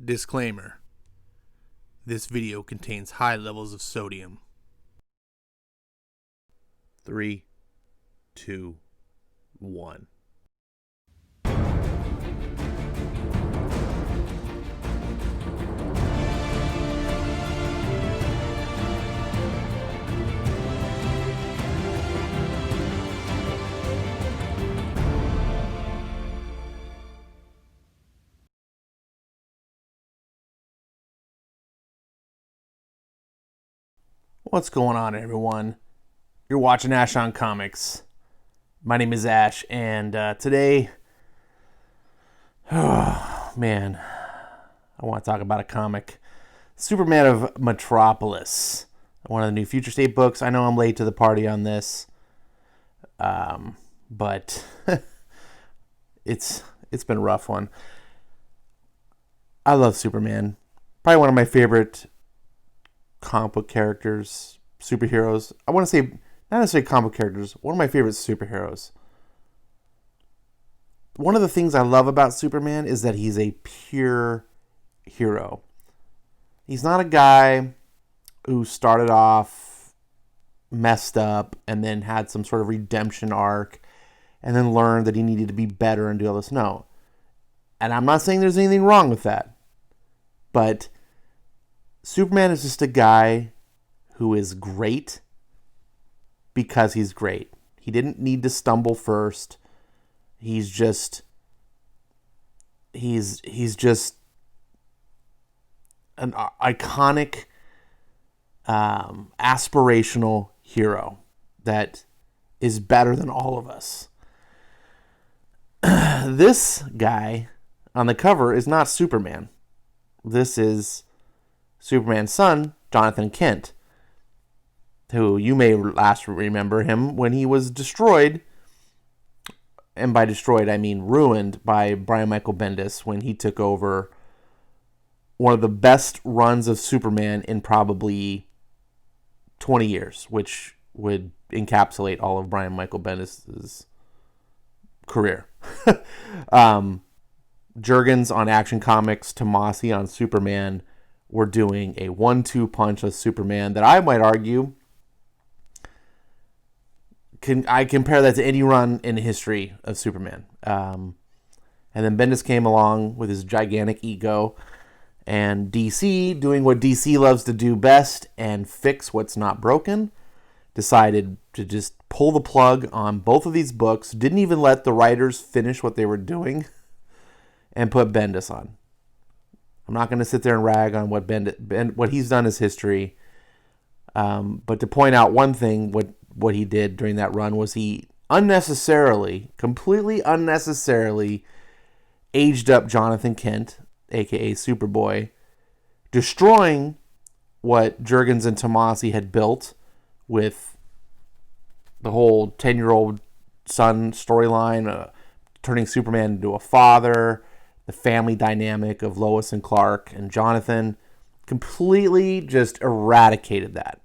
Disclaimer: this video contains high levels of sodium. 3, 2, 1. What's going on, everyone? You're watching Ash on Comics. My name is Ash, and today, oh man, I want to talk about a comic, Superman of Metropolis, one of the new Future State books. I know I'm late to the party on this, but it's been a rough one. I love Superman, probably one of my favorite comic book characters, superheroes. I want to say, not necessarily comic book characters, one of my favorite superheroes. One of the things I love about Superman is that he's a pure hero. He's not a guy who started off messed up and then had some sort of redemption arc and then learned that he needed to be better and do all this. No. And I'm not saying there's anything wrong with that. But Superman is just a guy who is great because he's great. He didn't need to stumble first. He's just an iconic, aspirational hero that is better than all of us. This guy on the cover is not Superman. This is Superman's son, Jonathan Kent, who you may last remember him when he was destroyed, and by destroyed I mean ruined, by Brian Michael Bendis when he took over one of the best runs of Superman in probably 20 years, which would encapsulate all of Brian Michael Bendis' career. Jurgens on Action Comics, Tomasi on Superman. We're doing a 1-2 punch of Superman that I might argue I compare that to any run in the history of Superman. And then Bendis came along with his gigantic ego, and DC, doing what DC loves to do best and fix what's not broken, decided to just pull the plug on both of these books, didn't even let the writers finish what they were doing, and put Bendis on. I'm not going to sit there and rag on what he's done as history, but to point out one thing, what he did during that run was he completely unnecessarily aged up Jonathan Kent, aka Superboy, destroying what Jurgens and Tomasi had built with the whole 10-year-old son storyline, turning Superman into a father, the family dynamic of Lois and Clark and Jonathan, completely just eradicated that.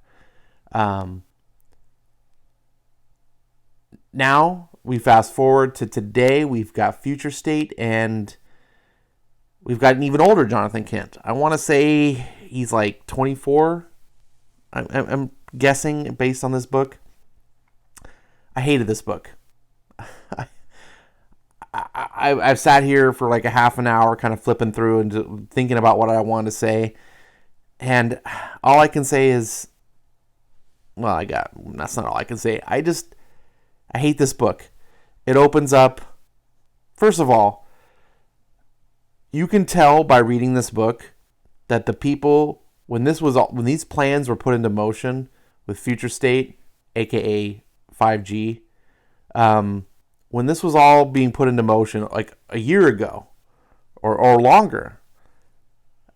Now we fast forward to today. We've got Future State, and we've got an even older Jonathan Kent. I want to say he's like 24. I'm guessing based on this book. I hated this book. I've sat here for like a half an hour kind of flipping through and thinking about what I wanted to say. And all I can say is, that's not all I can say. I hate this book. It opens up, first of all, you can tell by reading this book that the people, when these plans were put into motion with Future State, aka 5G, when this was all being put into motion like a year ago or longer,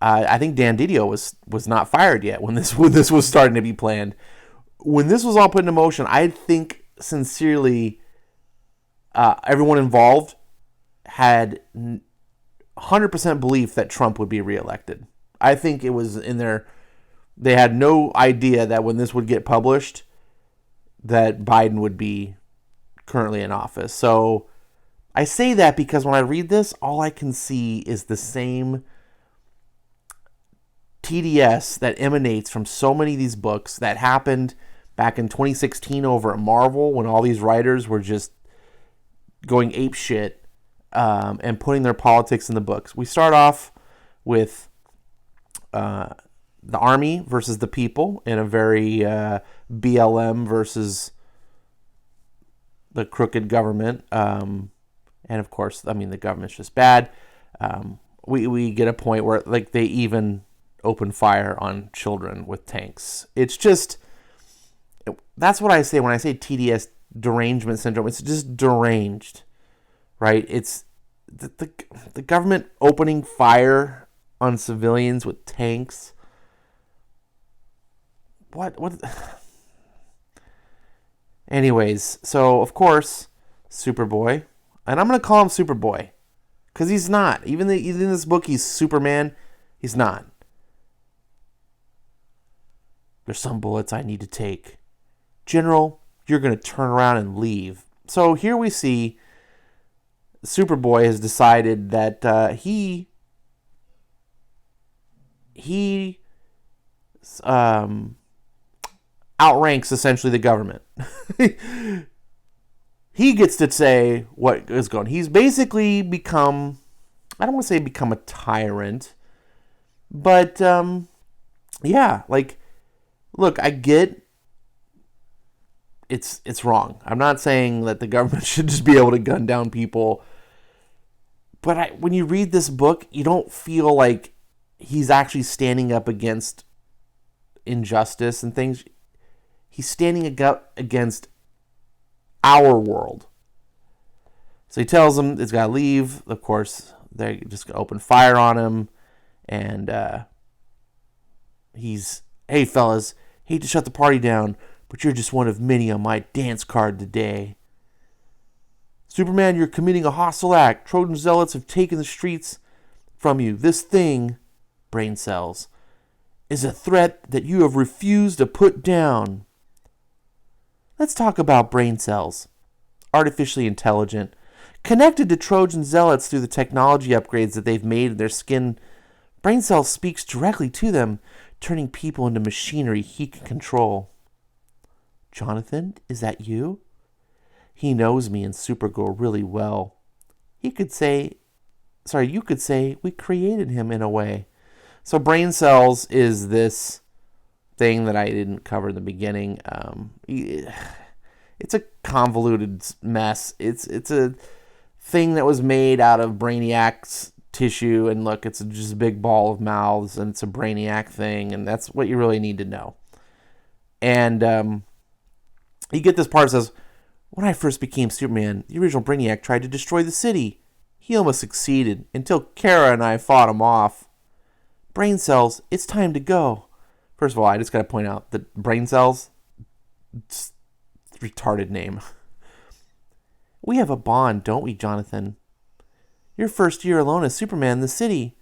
I think Dan Didio was not fired yet when this was starting to be planned. When this was all put into motion, I think sincerely everyone involved had 100% belief that Trump would be reelected. I think it was in their, they had no idea that when this would get published that Biden would be currently in office. So I say that because when I read this, all I can see is the same TDS that emanates from so many of these books that happened back in 2016 over at Marvel when all these writers were just going ape shit and putting their politics in the books. We start off with the army versus the people in a very BLM versus the crooked government. And of course, I mean, the government's just bad. We get a point where like they even open fire on children with tanks. It's just, that's what I say when I say TDS, derangement syndrome. It's just deranged, right? It's the government opening fire on civilians with tanks. What? Anyways, so of course, Superboy, and I'm gonna call him Superboy, because he's not. Even in this book, he's Superman. He's not. There's some bullets I need to take. General, you're gonna turn around and leave. So here we see Superboy has decided that he outranks essentially the government. He gets to say what is going on. He's basically become, I don't want to say become a tyrant, but yeah, like, look, I get it's wrong. I'm not saying that the government should just be able to gun down people, but when you read this book, you don't feel like he's actually standing up against injustice and things. He's standing against our world. So he tells them he's got to leave. Of course, they're just going to open fire on him. And he's, hey, fellas, hate to shut the party down, but you're just one of many on my dance card today. Superman, you're committing a hostile act. Trojan zealots have taken the streets from you. This thing, brain cells, is a threat that you have refused to put down. Let's talk about brain cells. Artificially intelligent, connected to Trojan zealots through the technology upgrades that they've made in their skin. Brain cells speaks directly to them, turning people into machinery he can control. Jonathan, is that you? He knows me and Supergirl really well. You could say we created him in a way. So brain cells is this thing that I didn't cover in the beginning. It's a convoluted mess. It's a thing that was made out of Brainiac's tissue, and look, it's just a big ball of mouths, and it's a Brainiac thing, and that's what you really need to know. And you get this part that says, when I first became Superman, the original Brainiac tried to destroy the city. He almost succeeded until Kara and I fought him off. Brain cells, it's time to go. First of all, I just got to point out that brain cells, retarded name. We have a bond, don't we, Jonathan? Your first year alone as Superman in the city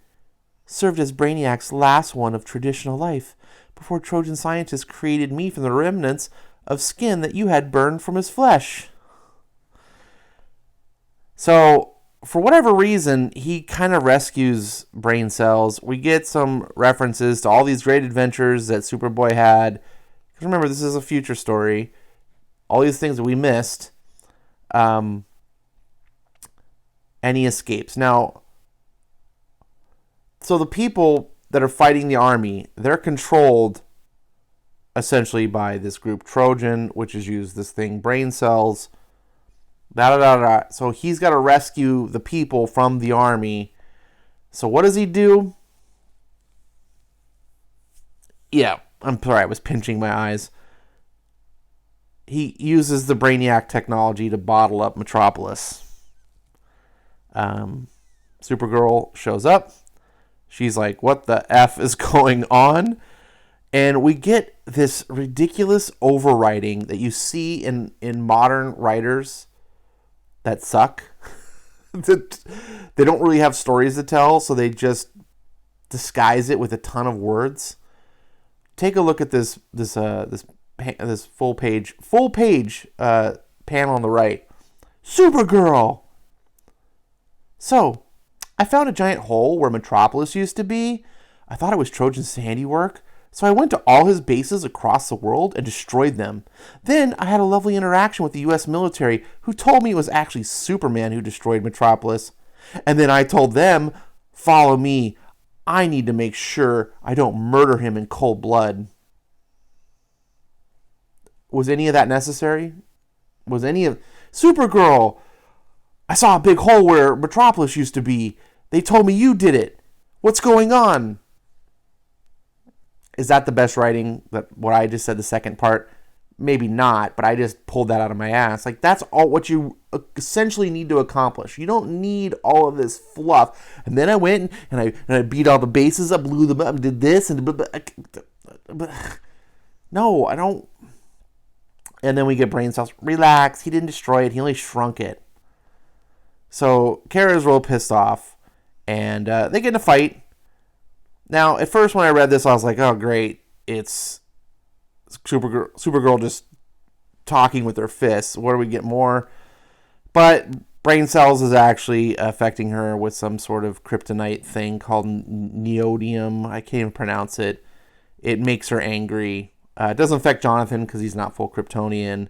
served as Brainiac's last one of traditional life before Trojan scientists created me from the remnants of skin that you had burned from his flesh. So, for whatever reason, he kind of rescues brain cells. We get some references to all these great adventures that Superboy had. Because remember, this is a future story. All these things that we missed. And he escapes. Now, so the people that are fighting the army, they're controlled essentially by this group Trojan, which has used this thing, brain cells. So he's got to rescue the people from the army. So what does he do? Yeah, I'm sorry, I was pinching my eyes. He uses the Brainiac technology to bottle up Metropolis. Supergirl shows up. She's like, what the F is going on? And we get this ridiculous overwriting that you see in modern writers that suck. They don't really have stories to tell, so they just disguise it with a ton of words. Take a look at this full page panel on the right. Supergirl. So, I found a giant hole where Metropolis used to be. I thought it was Trojan's handiwork. So I went to all his bases across the world and destroyed them. Then I had a lovely interaction with the US military who told me it was actually Superman who destroyed Metropolis. And then I told them, follow me. I need to make sure I don't murder him in cold blood. Was any of that necessary? Was any of... Supergirl! I saw a big hole where Metropolis used to be. They told me you did it. What's going on? Is that the best writing? That what I just said, the second part? Maybe not, but I just pulled that out of my ass. Like, that's all what you essentially need to accomplish. You don't need all of this fluff. And then I went and I beat all the bases up, blew them up, and did this, and... No, I don't... And then we get brain cells. Relax, he didn't destroy it, he only shrunk it. So, Kara's real pissed off, and they get in a fight. Now, at first when I read this, I was like, oh, great. It's Supergirl just talking with her fists. Where do we get more? But brain cells is actually affecting her with some sort of kryptonite thing called neodymium. I can't even pronounce it. It makes her angry. It doesn't affect Jonathan because he's not full Kryptonian.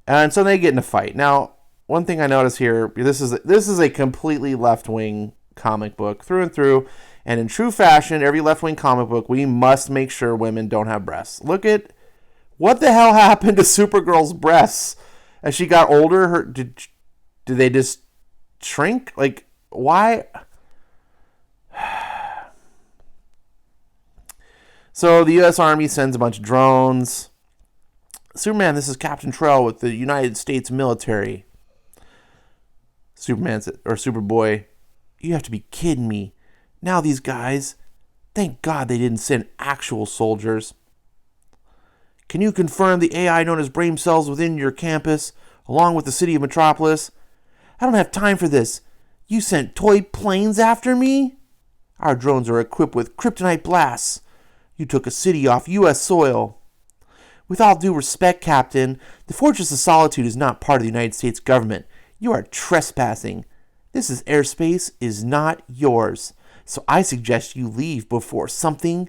And so they get in a fight. Now, one thing I notice here, this is a completely left-wing comic book through and through. And in true fashion, every left-wing comic book, we must make sure women don't have breasts. Look at what the hell happened to Supergirl's breasts as she got older. Did they just shrink? Like, why? So the U.S. Army sends a bunch of drones. Superman, this is Captain Trell with the United States military. Superboy, you have to be kidding me. Now these guys, thank God they didn't send actual soldiers. Can you confirm the AI known as brain cells within your campus, along with the city of Metropolis? I don't have time for this. You sent toy planes after me? Our drones are equipped with kryptonite blasts. You took a city off U.S. soil. With all due respect, Captain, the Fortress of Solitude is not part of the United States government. You are trespassing. This airspace is not yours. So I suggest you leave before something...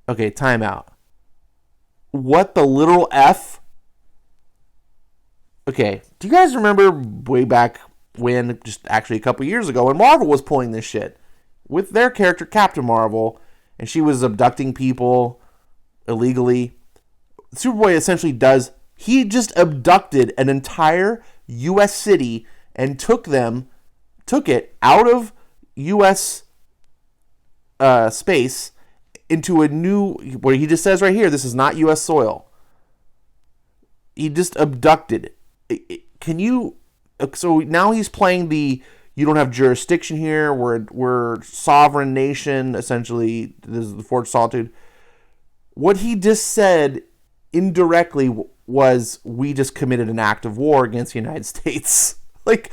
Okay, time out. What the literal F? Okay, do you guys remember way back when, just actually a couple years ago, when Marvel was pulling this shit? With their character, Captain Marvel, and she was abducting people illegally. Superboy essentially he just abducted an entire U.S. city and took it out of U.S. Space into a new, what he just says right here, this is not U.S. soil. He just abducted. Can you, so now he's playing you don't have jurisdiction here, we're sovereign nation, essentially, this is the Fortress of Solitude. What he just said indirectly was, we just committed an act of war against the United States. Like,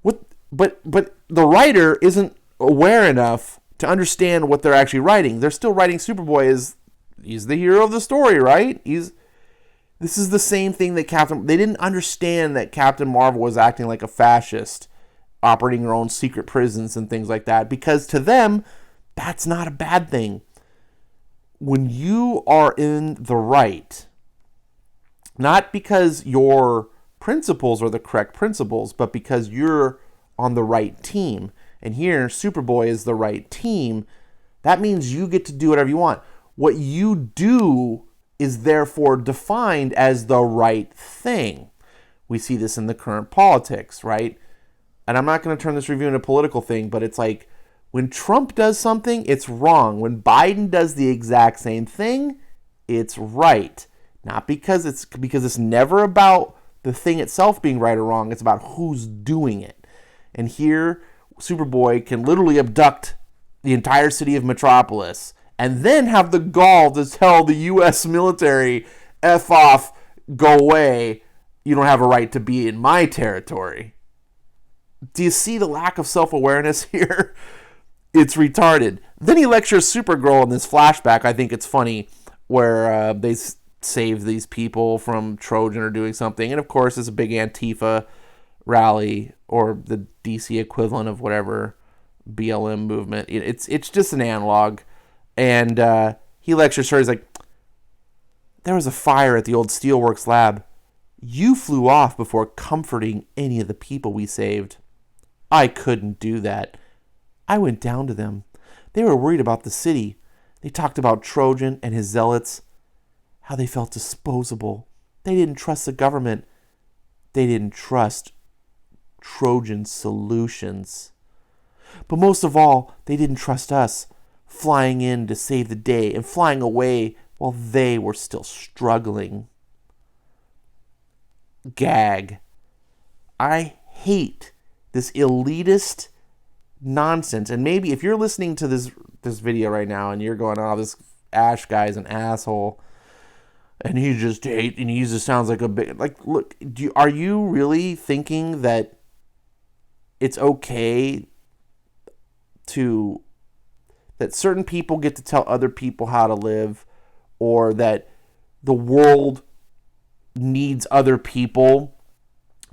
what? But the writer isn't aware enough to understand what they're actually writing. They're still writing Superboy as he's the hero of the story, right? This is the same thing that they didn't understand that Captain Marvel was acting like a fascist, operating her own secret prisons and things like that, because to them, that's not a bad thing. When you are in the right, not because your principles are the correct principles, but because you're on the right team. And here, Superboy is the right team. That means you get to do whatever you want. What you do is therefore defined as the right thing. We see this in the current politics, right? And I'm not going to turn this review into a political thing, but it's like, when Trump does something, it's wrong. When Biden does the exact same thing, it's right. Not because it's never about the thing itself being right or wrong. It's about who's doing it. And here, Superboy can literally abduct the entire city of Metropolis and then have the gall to tell the U.S. military, F off, go away, you don't have a right to be in my territory. Do you see the lack of self-awareness here? It's retarded. Then he lectures Supergirl in this flashback. I think it's funny, where they save these people from Trojan or doing something. And of course, it's a big Antifa rally, or the DC equivalent of whatever BLM movement. It's just an analog. And he lectures her. He's like, there was a fire at the old steelworks lab. You flew off before comforting any of the people we saved. I couldn't do that. I went down to them. They were worried about the city. They talked about Trojan and his zealots, how they felt disposable. They didn't trust the government. They didn't trust Trojan solutions. But most of all, they didn't trust us, flying in to save the day and flying away while they were still struggling. Gag. I hate this elitist nonsense. And maybe if you're listening to this video right now and you're going, oh, this Ash guy's an asshole, and he just sounds like a big, like, look, are you really thinking that it's okay that certain people get to tell other people how to live, or that the world needs other people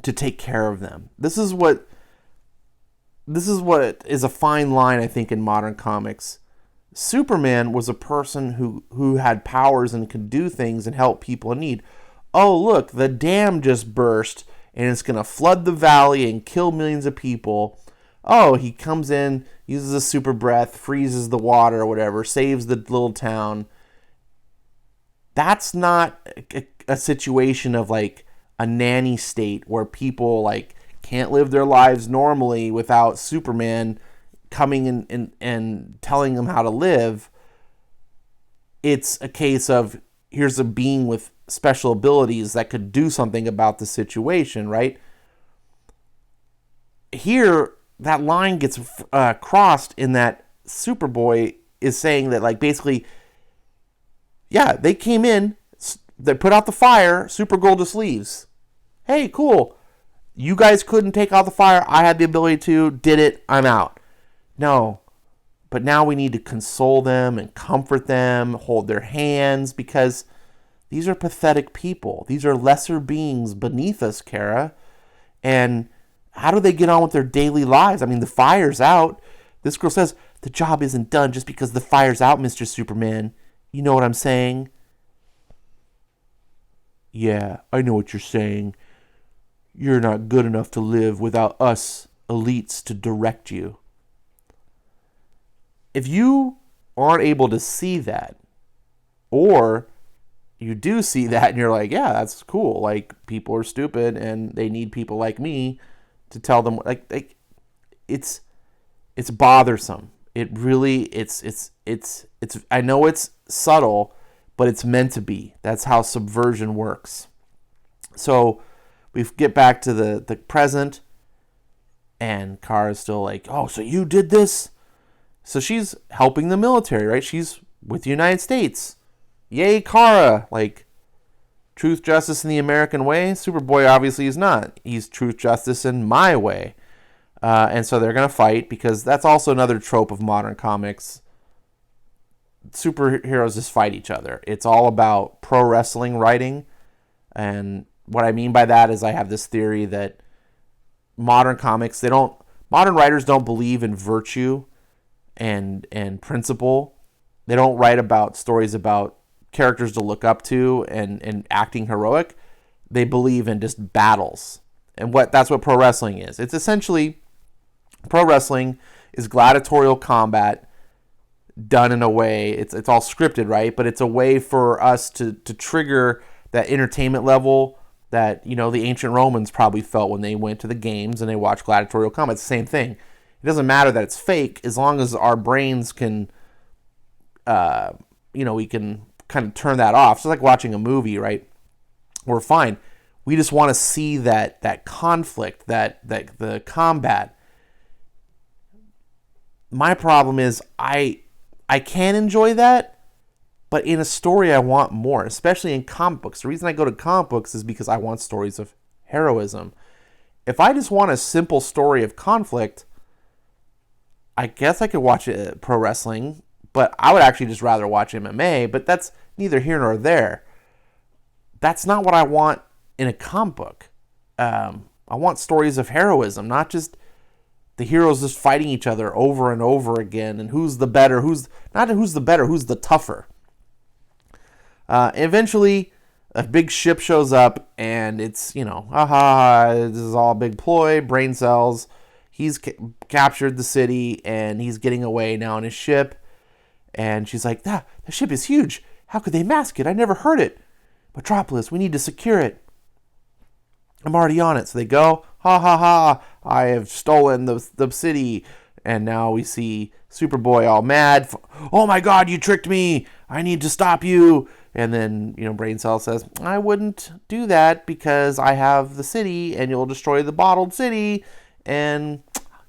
to take care of them? This is what is a fine line, I think, in modern comics. Superman was a person who had powers and could do things and help people in need. Oh, look, the dam just burst and it's going to flood the valley and kill millions of people. Oh, he comes in, uses a super breath, freezes the water or whatever, saves the little town. That's not a situation of like a nanny state where people like can't live their lives normally without Superman coming in and telling them how to live. It's a case of, here's a being with special abilities that could do something about the situation, right? Here, that line gets crossed in that Superboy is saying that, like, basically, yeah, they came in, they put out the fire, Supergirl just leaves. Hey, cool. You guys couldn't take out the fire. I had the ability to, did it, I'm out. No, but now we need to console them and comfort them, hold their hands, because these are pathetic people. These are lesser beings beneath us, Kara. And how do they get on with their daily lives? I mean, the fire's out. This girl says, the job isn't done just because the fire's out, Mr. Superman. You know what I'm saying? Yeah, I know what you're saying. You're not good enough to live without us elites to direct you. If you aren't able to see that, or you do see that and you're like, yeah, that's cool. Like, people are stupid and they need people like me to tell them, like it's bothersome. It really, it's I know it's subtle, but it's meant to be. That's how subversion works. So we get back to the present, and Kara's still like, oh, so you did this? So she's helping the military, right? She's with the United States. Yay, Kara! Like, truth, justice in the American way. Superboy obviously is not. He's truth, justice in my way. And so they're going to fight, because that's also another trope of modern comics. Superheroes just fight each other. It's all about pro wrestling writing. And what I mean by that is I have this theory that modern writers don't believe in virtue and principle. They don't write about stories about characters to look up to and acting heroic. They believe in just battles. And that's what pro wrestling is. It's essentially, pro wrestling is gladiatorial combat done in a way, it's all scripted, right? But it's a way for us to trigger that entertainment level that, you know, the ancient Romans probably felt when they went to the games and they watched gladiatorial combat. It's the same thing. It doesn't matter that it's fake, as long as our brains can, we can kind of turn that off. It's like watching a movie, right? We're fine. We just want to see that conflict, that the combat. My problem is I can enjoy that, but in a story I want more, especially in comic books. The reason I go to comic books is because I want stories of heroism. If I just want a simple story of conflict, I guess I could watch pro wrestling, but I would actually just rather watch MMA, but that's neither here nor there. That's not what I want in a comic book. I want stories of heroism, not just the heroes just fighting each other over and over again, and who's the better, who's the tougher. Eventually, a big ship shows up, and it's, this is all a big ploy. Brain cells, he's captured the city, and he's getting away now on his ship. And she's like, the ship is huge. How could they mask it? I never heard it. Metropolis, we need to secure it. I'm already on it. So they go, ha ha ha, I have stolen the city. And now we see Superboy all mad. Oh my God, you tricked me. I need to stop you. And then, Brain Cell says, I wouldn't do that because I have the city and you'll destroy the bottled city. And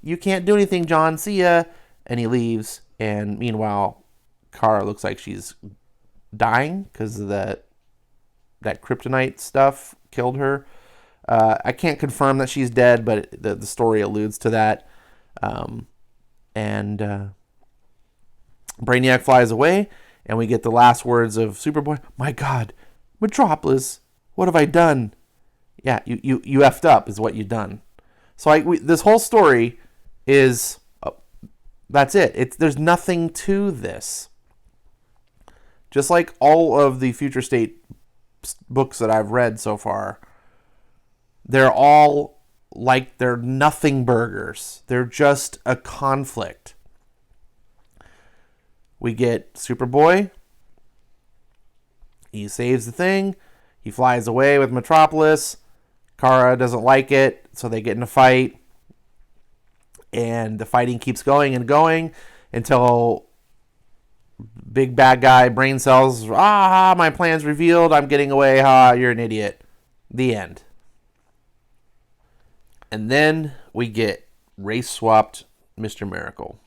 you can't do anything, John. See ya. And he leaves. And meanwhile, Kara looks like she's dying because of that kryptonite stuff killed her. I can't confirm that she's dead, but the story alludes to that. And Brainiac flies away, and we get the last words of Superboy. My God, Metropolis, what have I done? Yeah, you effed up is what you've done. So this whole story is, that's it. There's nothing to this. Just like all of the Future State books that I've read so far, they're all like they're nothing burgers. They're just a conflict. We get Superboy. He saves the thing. He flies away with Metropolis. Kara doesn't like it, so they get in a fight. And the fighting keeps going and going until big bad guy Brain Cells, my plan's revealed. I'm getting away. You're an idiot. The end. And then we get race-swapped Mr. Miracle.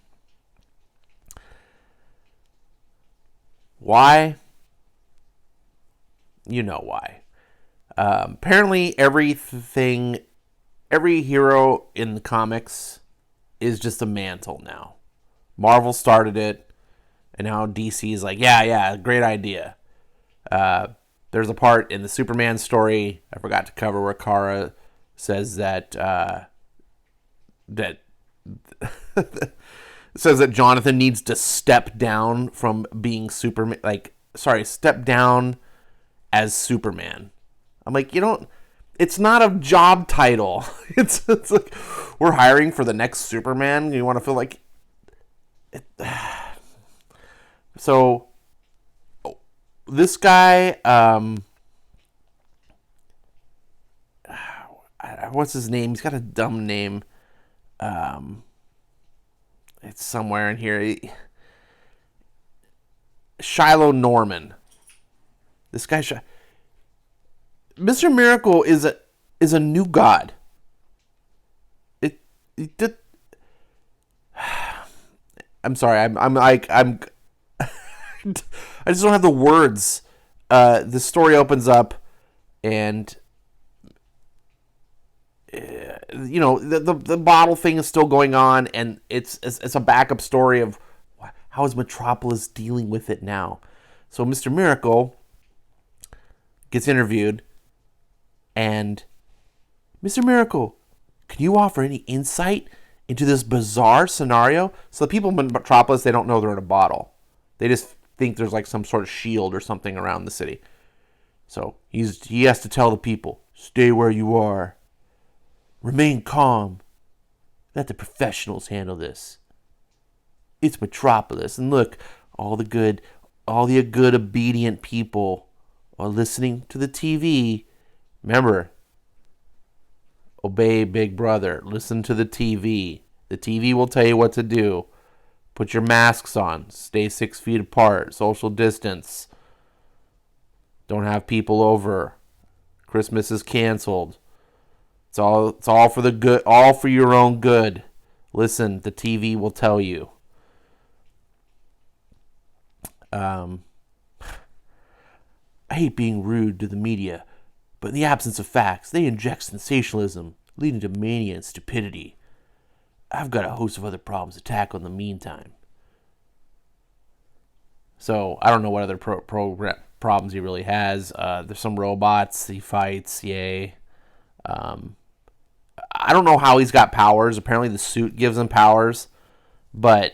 Why? You know why. Apparently every hero in the comics is just a mantle now. Marvel started it, and now DC is like, yeah, great idea. There's a part in the Superman story I forgot to cover where Kara says that says that Jonathan needs to step down from being Superman, step down as Superman. I'm like, it's not a job title. It's like, we're hiring for the next Superman. You want to feel like it. So this guy, what's his name? He's got a dumb name. It's somewhere in here. Shiloh Norman. This guy, Mr. Miracle is a new god. I'm sorry. I'm I just don't have the words. The story opens up, and the bottle thing is still going on, and it's a backup story of how is Metropolis dealing with it now. So Mr. Miracle gets interviewed, and Mr. Miracle, can you offer any insight into this bizarre scenario? So the people in Metropolis, they don't know they're in a bottle. They just think there's like some sort of shield or something around the city. So he has to tell the people, stay where you are. Remain calm. Let the professionals handle this. It's Metropolis. And look, all the good, obedient people are listening to the TV. Remember, obey Big Brother. Listen to the TV. The TV will tell you what to do. Put your masks on. Stay 6 feet apart. Social distance. Don't have people over. Christmas is canceled. It's all for the good, all for your own good. Listen, the TV will tell you. I hate being rude to the media, but in the absence of facts, they inject sensationalism, leading to mania and stupidity. I've got a host of other problems to tackle in the meantime. So, I don't know what other problems he really has. There's some robots he fights, yay. I don't know how he's got powers. Apparently the suit gives him powers. But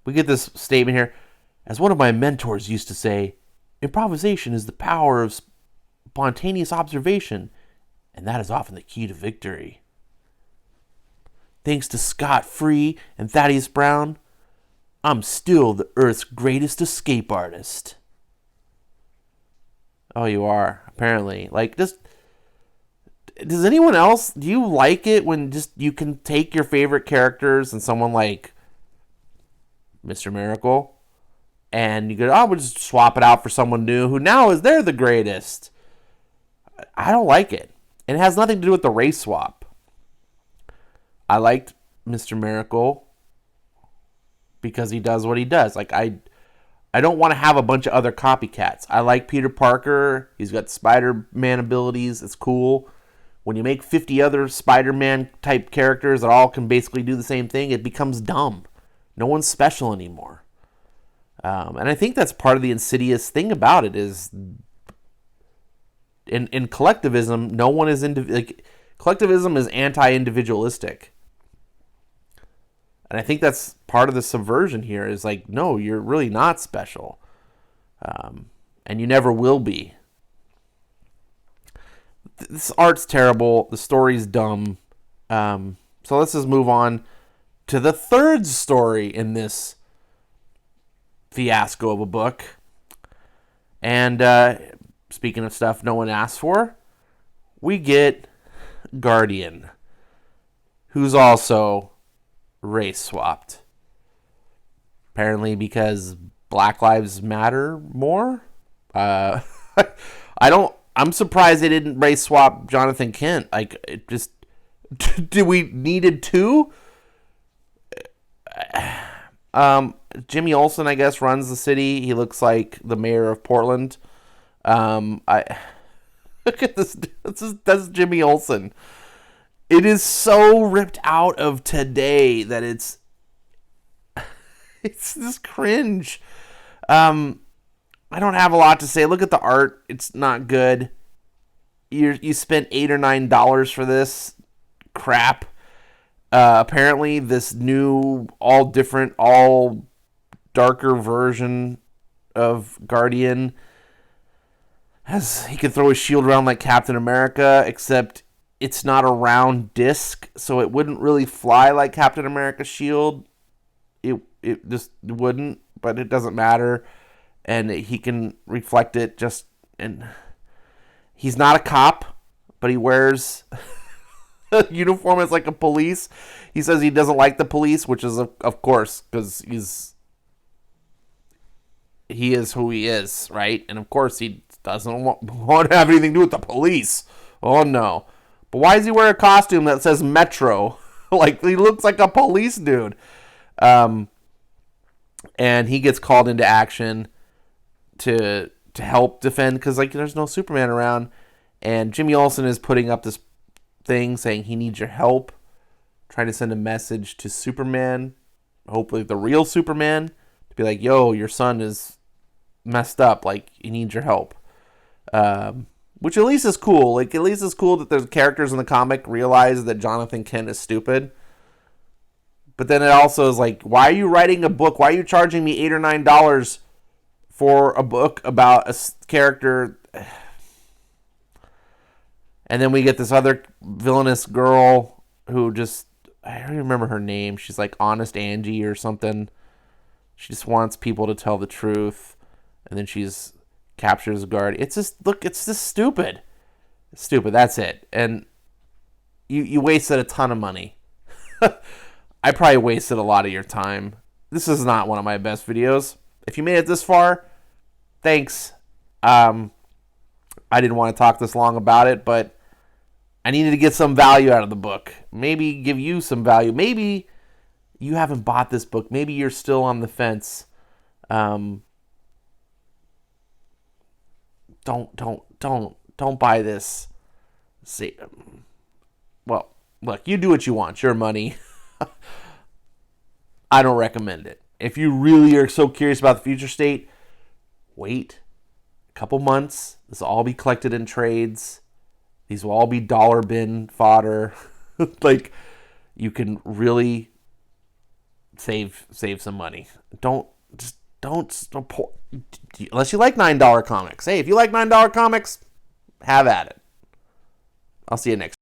we get this statement here. As one of my mentors used to say, improvisation is the power of spontaneous observation, and that is often the key to victory. Thanks to Scott Free and Thaddeus Brown, I'm still the Earth's greatest escape artist. Oh, you are, apparently. Like, just... Does anyone else... Do you like it when just you can take your favorite characters and someone like Mr. Miracle, and you go, oh, we'll just swap it out for someone new who now is they're the greatest? I don't like it. And it has nothing to do with the race swap. I liked Mr. Miracle because he does what he does. Like, I don't want to have a bunch of other copycats. I like Peter Parker. He's got Spider-Man abilities. It's cool. When you make 50 other Spider-Man type characters that all can basically do the same thing, it becomes dumb. No one's special anymore. And I think that's part of the insidious thing about it is in collectivism, no one is collectivism is anti-individualistic. And I think that's part of the subversion here is like, no, you're really not special. And you never will be. This art's terrible. The story's dumb. So let's just move on to the third story in this fiasco of a book. And speaking of stuff no one asked for, we get Guardian, who's also race swapped. Apparently because Black Lives Matter more. I'm surprised they didn't race swap Jonathan Kent. Like, it just... Do we needed two? Jimmy Olsen, I guess, runs the city. He looks like the mayor of Portland. I look at this. That's Jimmy Olsen. It is so ripped out of today that it's this cringe. I don't have a lot to say. Look at the art. It's not good. You spent $8 or $9 for this crap. Apparently, this new, all different, all darker version of Guardian he can throw his shield around like Captain America, except it's not a round disc, so it wouldn't really fly like Captain America's shield. It just wouldn't, but it doesn't matter. And he can reflect it and he's not a cop, but he wears a uniform as like a police. He says he doesn't like the police, which is of course because he is who he is, right? And of course he doesn't want to have anything to do with the police. Oh no. But why does he wear a costume that says Metro? Like, he looks like a police dude. And he gets called into action to help defend, because like there's no Superman around, and Jimmy Olsen is putting up this thing saying he needs your help, trying to send a message to Superman, hopefully the real Superman, to be like, yo, your son is messed up, like he needs your help. Which at least is cool. Like, at least it's cool that the characters in the comic realize that Jonathan Kent is stupid. But then it also is like, why are you writing a book? Why are you charging me $8 or $9 for a book about a character? And then we get this other villainous girl who just, I don't even remember her name. She's like Honest Angie or something. She just wants people to tell the truth. And then she's captures a guard. It's just stupid. It's stupid. That's it. And you wasted a ton of money. I probably wasted a lot of your time. This is not one of my best videos. If you made it this far, thanks. I didn't want to talk this long about it, but I needed to get some value out of the book. Maybe give you some value. Maybe you haven't bought this book. Maybe you're still on the fence. Don't buy this. See, well, look, you do what you want. It's your money. I don't recommend it. If you really are so curious about the future state, wait a couple months. This will all be collected in trades. These will all be dollar bin fodder. Like, you can really save some money. Don't support, unless you like $9 comics. Hey, if you like $9 comics, have at it. I'll see you next